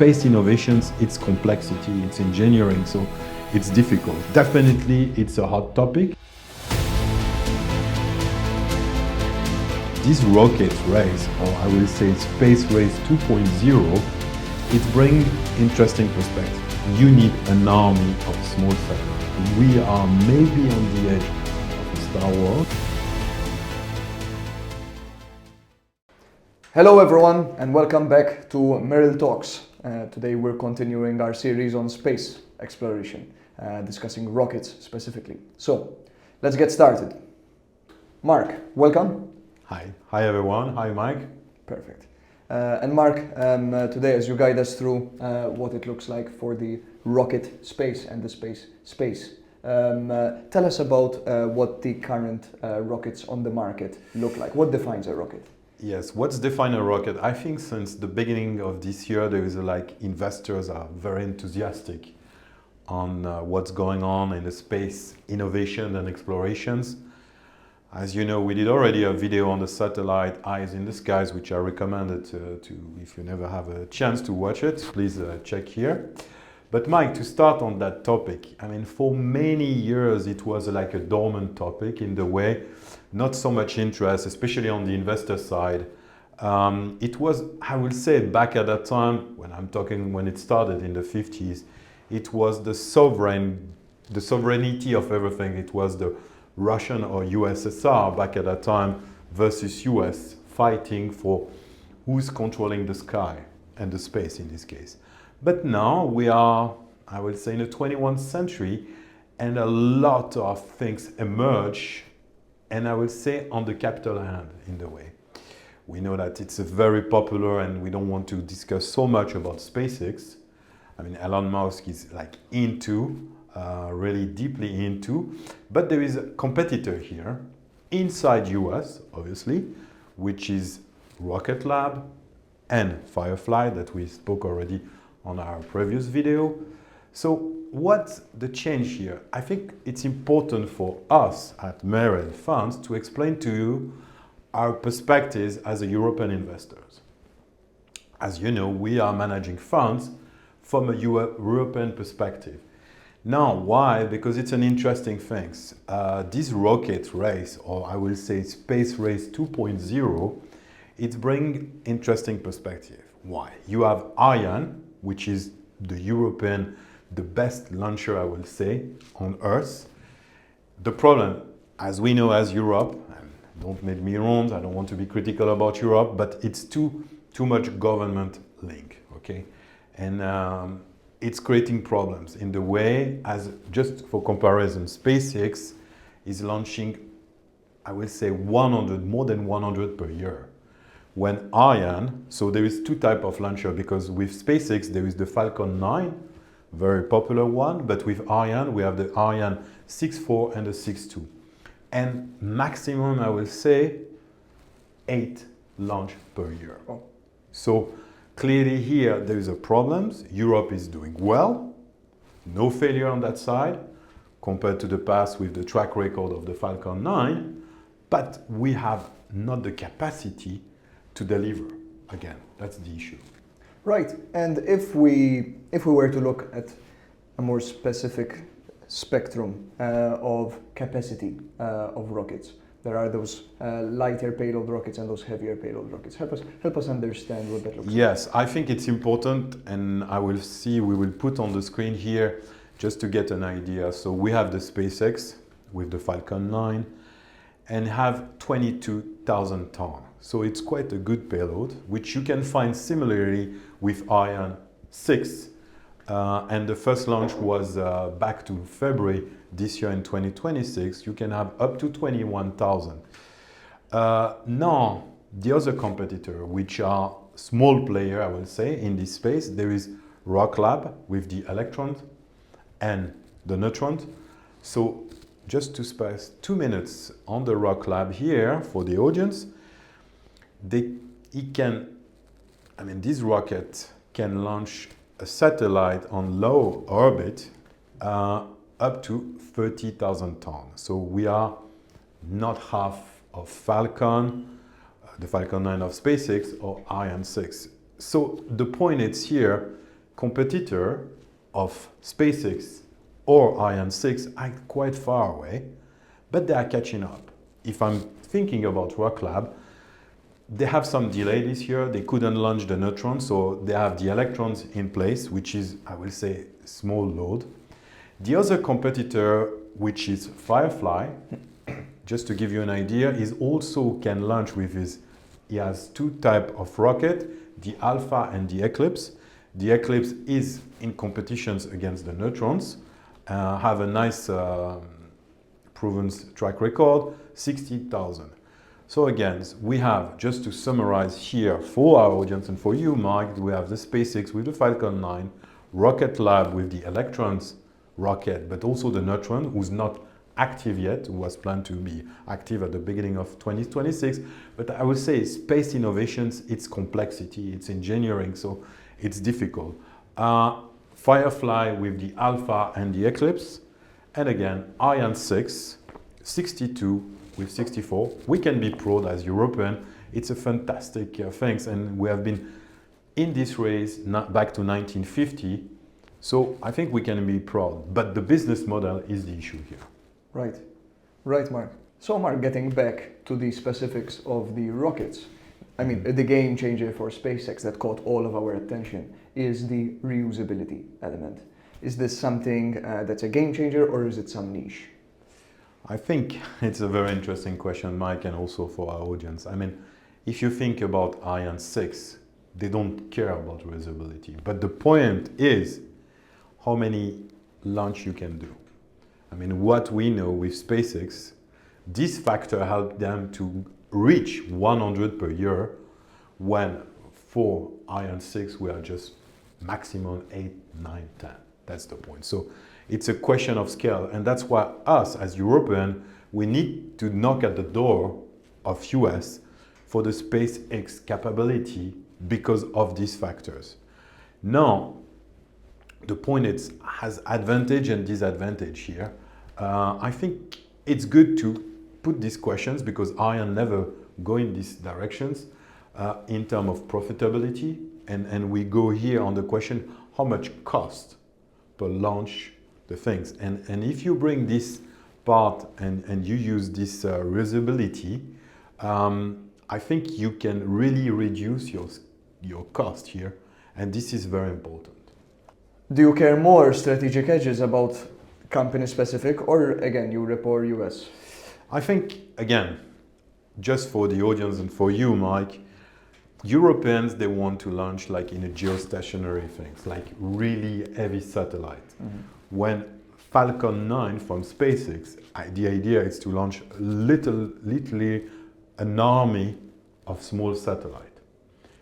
space innovations, it's complexity, it's engineering, so it's difficult. Definitely, it's a hot topic. This rocket race, or I will say space race 2.0, it brings interesting perspective. You need an army of small satellites. We are maybe on the edge of a Star Wars. Hello everyone and welcome back to Merill Talks. Today we're continuing our series on space exploration, discussing rockets specifically. So let's get started. Marc, welcome. Hi everyone. Hi Mike. Perfect. And Marc, today as you guide us through what it looks like for the rocket space and the space, tell us about what the current rockets on the market look like. What defines a rocket? Yes, what's defined a rocket? I think since the beginning of this year, there is investors are very enthusiastic on what's going on in the space innovation and explorations. As you know, we did already a video on the satellite Eyes in the Skies, which I recommended to if you never have a chance to watch it, please check here. But Mike, to start on that topic, I mean, for many years, it was like a dormant topic in the way, not so much interest, especially on the investor side. It was, I will say, back at that time, when it started in the 50s, it was the sovereignty of everything. It was the Russian or USSR back at that time versus US fighting for who's controlling the sky and the space in this case. But now we are, I would say, in the 21st century, and a lot of things emerge, and I would say on the capital hand in the way. We know that it's a very popular, and we don't want to discuss so much about SpaceX. I mean, Elon Musk is like really deeply into, but there is a competitor here inside US, obviously, which is Rocket Lab and Firefly that we spoke already on our previous video. So what's the change here? I think it's important for us at Merill Funds to explain to you our perspectives as a European investors. As you know, we are managing funds from a European perspective. Now, why? Because it's an interesting thing. This rocket race, or I will say space race 2.0, it brings interesting perspective. Why? You have Ariane, which is the best launcher, I will say, on Earth. The problem, as we know as Europe, and don't make me wrong, I don't want to be critical about Europe, but it's too much government link, okay? And it's creating problems in the way, as just for comparison, SpaceX is launching, I will say, more than 100 per year. When Ariane, so there is two types of launcher, because with SpaceX there is the Falcon 9, very popular one, but with Ariane we have the Ariane 6.4 and the 6.2. And maximum, I will say, 8 launch per year. Oh. So clearly here there is a problem. Europe is doing well, no failure on that side, compared to the past with the track record of the Falcon 9, but we have not the capacity to deliver. Again, that's the issue. Right, and if we were to look at a more specific spectrum of capacity of rockets, there are those lighter payload rockets and those heavier payload rockets. Help us understand what that looks like. Yes, I think it's important, and we will put on the screen here just to get an idea. So we have the SpaceX with the Falcon 9 and have 22,000 tons. So it's quite a good payload, which you can find similarly with Ariane 6. And the first launch was back to February this year in 2026. You can have up to 21,000. Now, the other competitor, which are small player, I will say, in this space, there is Rocket Lab with the Electron and the Neutron. So just to spare 2 minutes on the Rocket Lab here for the audience, this rocket can launch a satellite on low orbit up to 30,000 tons. So we are not half of Falcon, the Falcon 9 of SpaceX or Ariane 6. So the point is here, competitor of SpaceX or Ariane 6 are quite far away, but they are catching up. If I'm thinking about Rock Lab, they have some delay this year. They couldn't launch the neutrons, so they have the electrons in place, which is, I will say, small load. The other competitor, which is Firefly, just to give you an idea, is also can launch with he has two types of rocket, the Alpha and the Eclipse. The Eclipse is in competitions against the neutrons, have a nice proven track record, 60,000. So again, we have, just to summarize here for our audience and for you, Mark, we have the SpaceX with the Falcon 9, Rocket Lab with the Electrons rocket, but also the Neutron, who's not active yet, who was planned to be active at the beginning of 2026. But I would say space innovations, it's complexity, it's engineering, so it's difficult. Firefly with the Alpha and the Eclipse, and again, Ariane 6, 62 with 64. We can be proud as European. It's a fantastic thing, and we have been in this race back to 1950. So I think we can be proud, but the business model is the issue here. Right, right, Mark. So, Mark, getting back to the specifics of the rockets, I mean, the game changer for SpaceX that caught all of our attention is the reusability element. Is this something that's a game changer, or is it some niche? I think it's a very interesting question, Mike, and also for our audience. I mean, if you think about Ariane 6, they don't care about reusability. But the point is how many launch you can do. I mean, what we know with SpaceX, this factor helped them to reach 100 per year, when for Ariane 6 we are just maximum 8, 9, 10. That's the point. So it's a question of scale, and that's why us as European, we need to knock at the door of US for the SpaceX capability because of these factors. Now, the point is, has advantage and disadvantage here. I think it's good to put these questions because Ariane never go in these directions in terms of profitability, and we go here on the question, how much cost per launch the things. And if you bring this part and you use this reusability, I think you can really reduce your cost here, and this is very important. Do you care more strategic edges about company specific, or again, Europe or US? I think, again, just for the audience and for you, Mike, Europeans, they want to launch like in a geostationary things, like really heavy satellite. Mm-hmm. When Falcon 9 from SpaceX, the idea is to launch literally an army of small satellite.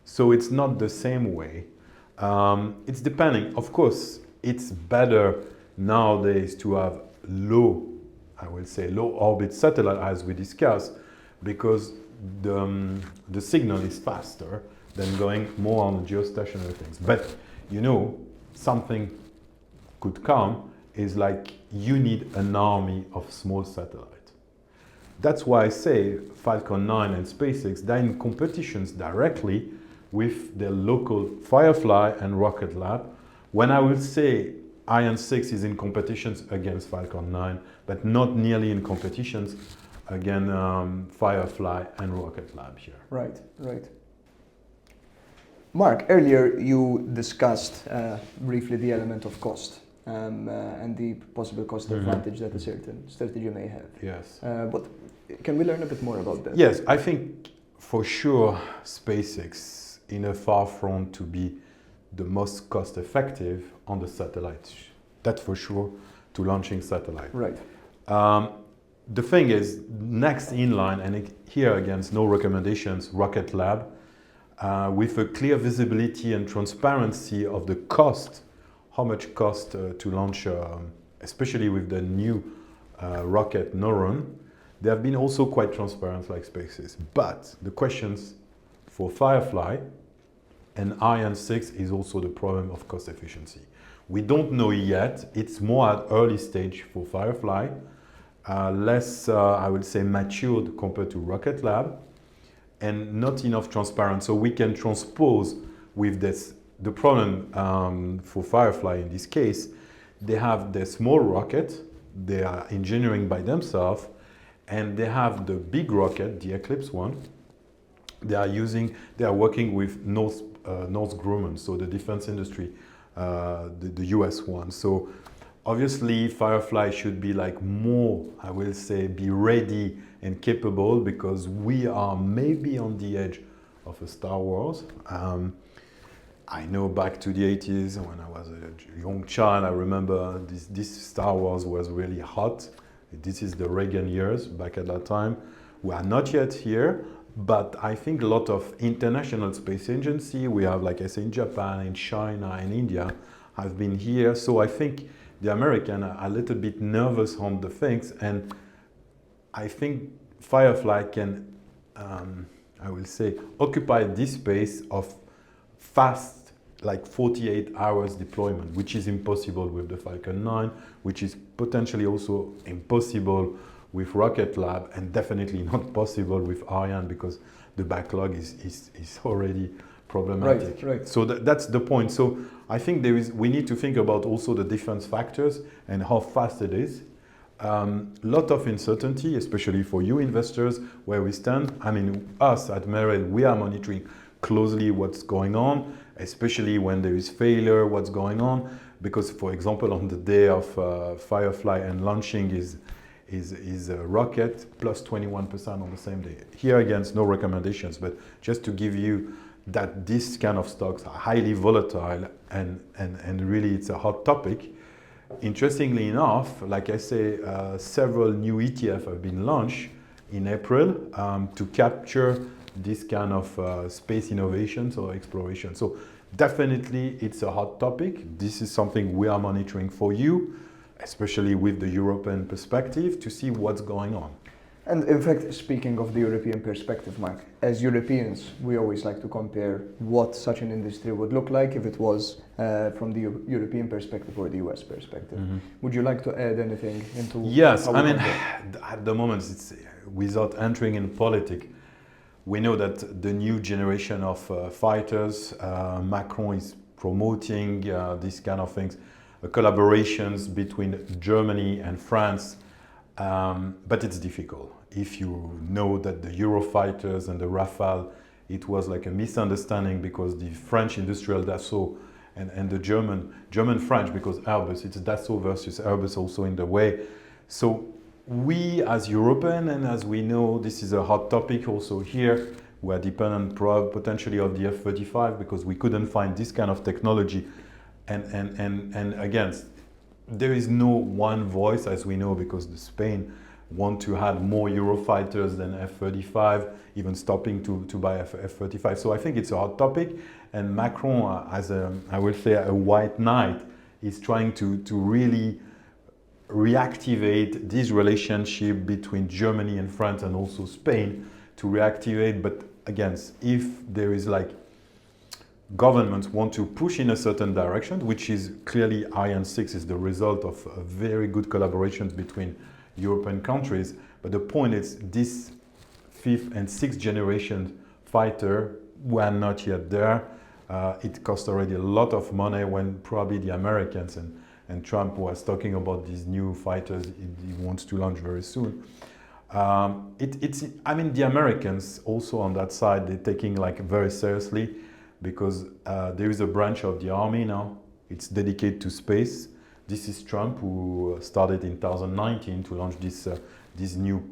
So it's not the same way. It's depending. Of course, it's better nowadays to have low orbit satellite, as we discussed, because the signal is faster than going more on the geostationary things. But you know, something could come is like you need an army of small satellites. That's why I say Falcon 9 and SpaceX, they're in competitions directly with the local Firefly and Rocket Lab. When I will say Ariane 6 is in competitions against Falcon 9, but not nearly in competitions against Firefly and Rocket Lab here. Right, right. Mark, earlier you discussed briefly the element of cost and the possible cost advantage that a certain strategy may have. Yes. But can we learn a bit more about that? Yes, I think for sure SpaceX in a far front to be the most cost effective on the satellite. That's for sure, to launching satellite. Right. The thing is, next in line, and here against no recommendations, Rocket Lab, with a clear visibility and transparency of the cost, how much cost to launch, especially with the new rocket Neuron. They have been also quite transparent like SpaceX. But the questions for Firefly and Ariane 6 is also the problem of cost efficiency. We don't know yet. It's more at early stage for Firefly, less, I would say, matured compared to Rocket Lab, and not enough transparent. So we can transpose with this the problem for Firefly in this case, they have the small rocket, they are engineering by themselves, and they have the big rocket, the Eclipse one. They are working with North Grumman, so the defense industry, the US one. So obviously Firefly should be like more, I will say, be ready and capable, because we are maybe on the edge of a Star Wars. I know back to the 80s when I was a young child, I remember this Star Wars was really hot. This is the Reagan years back at that time. We are not yet here, but I think a lot of international space agency, we have, like I say, in Japan, in China, in India, have been here. So I think the Americans are a little bit nervous on the things, and I think Firefly can, I will say, occupy this space of fast, like 48 hours deployment, which is impossible with the Falcon 9, which is potentially also impossible with Rocket Lab, and definitely not possible with Ariane, because the backlog is already problematic. Right. So that's the point. So I think we need to think about also the defense factors and how fast it is. Lot of uncertainty, especially for you investors, where we stand. I mean, us at Merill, we are monitoring closely what's going on, especially when there is failure, what's going on. Because, for example, on the day of Firefly and launching is a rocket plus 21% on the same day. Here again, no recommendations, but just to give you that this kind of stocks are highly volatile, and really it's a hot topic. Interestingly enough, like I say, several new ETF have been launched in April to capture this kind of space innovations or exploration. So definitely it's a hot topic. This is something we are monitoring for you, especially with the European perspective, to see what's going on. And in fact, speaking of the European perspective, Marc, as Europeans, we always like to compare what such an industry would look like if it was from the European perspective or the US perspective. Mm-hmm. Would you like to add anything into? Yes, I mean, at the moment, it's, without entering in politics, we know that the new generation of fighters, Macron is promoting these kind of things, collaborations between Germany and France. But it's difficult. If you know that the Eurofighters and the Rafale, it was like a misunderstanding, because the French industrial Dassault and the German French, because Airbus, it's Dassault versus Airbus also in the way. So we as European, and as we know, this is a hot topic also here, we are dependent potentially of the F-35, because we couldn't find this kind of technology. And again, there is no one voice, as we know, because the Spain want to have more Eurofighters than F-35, even stopping to buy F-35. So I think it's a hot topic, and Macron, as I will say, a white knight, is trying to really reactivate this relationship between Germany and France, and also Spain, to reactivate. But again, if there is like governments want to push in a certain direction, which is clearly Ariane 6 is the result of a very good collaborations between European countries. But the point is, this 5th and 6th generation fighter were not yet there. It cost already a lot of money, when probably the Americans and Trump was talking about these new fighters he wants to launch very soon. I mean, the Americans also on that side, they're taking like very seriously, because there is a branch of the army now, it's dedicated to space. This is Trump, who started in 2019 to launch this new,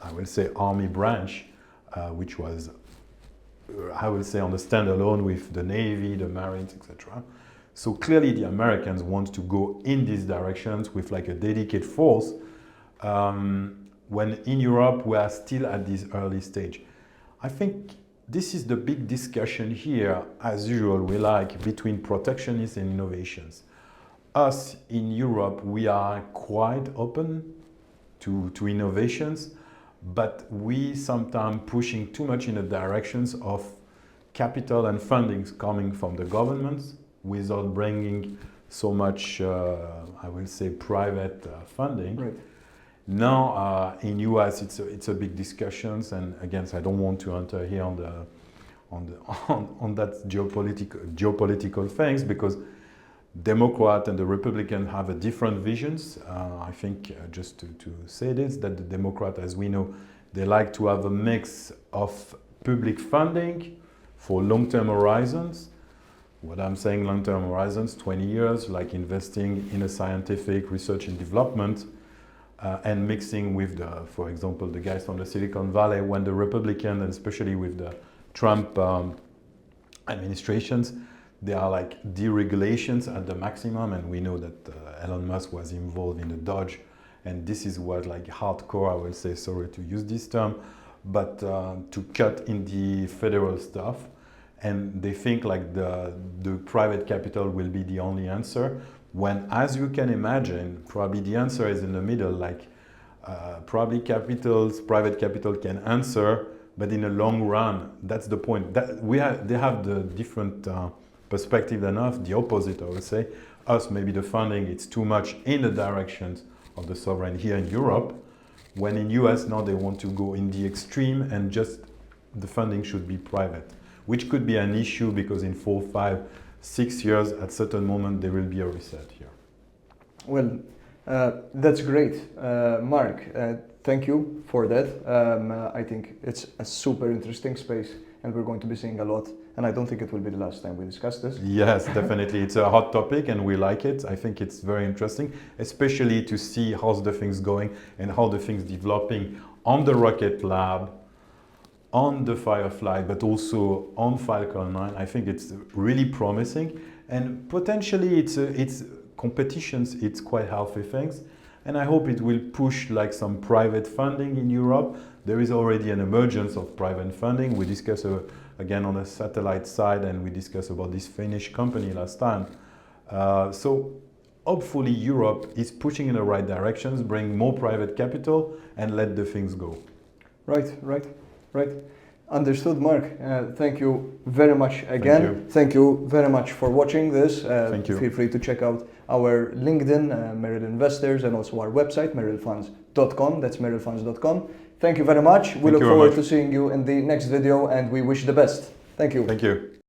I will say, army branch, which was, I will say, on the standalone with the Navy, the Marines, etc. So clearly the Americans want to go in these directions with like a dedicated force, when in Europe we are still at this early stage. I think this is the big discussion here, as usual, we like, between protectionists and innovations. Us in Europe, we are quite open to innovations, but we sometimes pushing too much in the directions of capital and fundings coming from the governments without bringing so much, I will say, private funding. Right. Now, in US, it's a big discussions, and again, I don't want to enter here on that geopolitical things, because Democrat and the Republican have a different visions. I think just to say this, that the Democrat, as we know, they like to have a mix of public funding for long-term horizons. What I'm saying long-term horizons, 20 years, like investing in a scientific research and development, and mixing with for example, the guys from the Silicon Valley, when the Republican, and especially with the Trump administrations, they are like deregulations at the maximum, and we know that Elon Musk was involved in the Dodge, and this is what like hardcore, I will say, sorry to use this term, but to cut in the federal stuff. And they think like the private capital will be the only answer, when, as you can imagine, probably the answer is in the middle, like probably private capital can answer, but in the long run, that's the point. That they have the different perspective than us, the opposite, I would say. Us, maybe the funding, it's too much in the directions of the sovereign here in Europe, when in US now they want to go in the extreme and just the funding should be private, which could be an issue because in 4, 5, 6 years, at certain moment, there will be a reset here. Well, that's great, Marc. Thank you for that. I think it's a super interesting space, and we're going to be seeing a lot. And I don't think it will be the last time we discuss this. Yes, definitely. It's a hot topic, and we like it. I think it's very interesting, especially to see how the things going and how the things developing on the Rocket Lab, on the Firefly, but also on Falcon 9. I think it's really promising, and potentially it's competitions, it's quite healthy things, and I hope it will push like some private funding in Europe. There is already an emergence of private funding. We discussed again on the satellite side, and we discussed about this Finnish company last time. So hopefully Europe is pushing in the right directions, bring more private capital and let the things go. Right. Understood, Marc. Thank you very much again. Thank you very much for watching this. Thank you. Feel free to check out our LinkedIn, Merill Investors, and also our website, merillfunds.com. That's merillfunds.com. Thank you very much. We look forward to seeing you in the next video, and we wish the best. Thank you. Thank you.